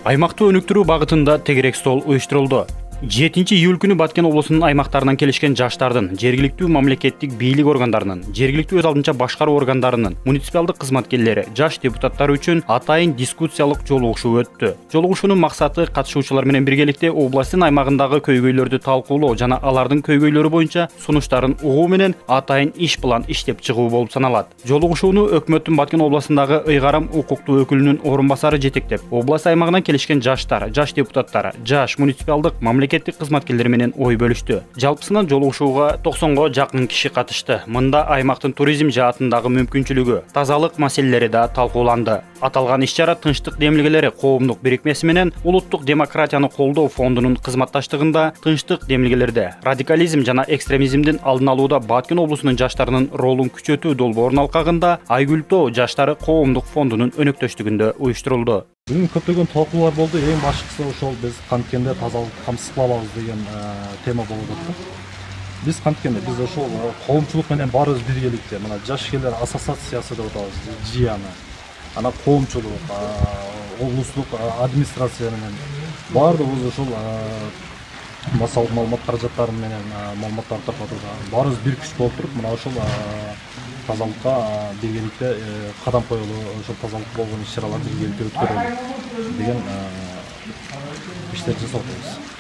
Аймакты өнүктүрүү багытында тегерек стол уюштурулду. 7 июль күнү Баткен облусунун аймактарынан келишкен жаштардын, жергиликтүү мамлекеттик бийлик органдарынын, жергиликтүү өз алдынча башкаруу органдарынын, муниципалдык кызматкерлери, жаш депутаттар үчүн атайын дискуссиялык жолугушуу өттү. Жолугушуунун максаты катышуучулар менен биргеликте областын аймагындагы көйгөйлөрдү талкуулоо жана алардын көйгөйлөрү боюнча сунуштарын угуу менен атайын иш план иштеп чыгуу болуп саналат. Жолугушууну өкмөттүн Баткен областындагы ыйгарым укуктуу өкүлүнүн орун басары жетектеп, област аймагынан келишкен жаштар, жаш депутаттар, жаш муниципалдык мамлекеттик кызматкерлер менен ой бөлүштү. Жалпысынан жолугушууга 90го жакын киши катышты. Мында аймактын туризм жаатындагы мүмкүнчүлүгү, тазалык маселелери да талкууланды. Аталган иш-чара Тынчтык демилгелери коомдук бирикмеси менен Улуттук демократияны колдоо фондунун кызматташтыгында Тынчтык демилгелерде радикализм жана экстремизмдин алдын алууда Баткен облусунун жаштарынын ролун күчөтүү долбоорун алкагында Айгүл-Тоо жаштары коомдук фондунун өнөктөштүгүндө уюштурулду. Бүгүн көптөгөн талкуулар болду. Эң башкысы ошол биз канткенде тазалыкты камсыз кылабыз деген тема болуп атты. Биз канткенде биз ошол коомчулук менен баарыбыз биргеликте, мына жашкерлер ассоциациясы деп атабыз, жыяны. Ана коомчулук, облустук администрация менен баардыгыбыз ошол массалык маалымат каражаттары менен маалыматтарды таркатууда баарыбыз бир күч болуп туруп, мына ошол тазалыкка биргеликте кадам коелу, ошол тазалык болгон иш-чараларды биргеликте өткөрөлү деген иштерди жасап атабыз.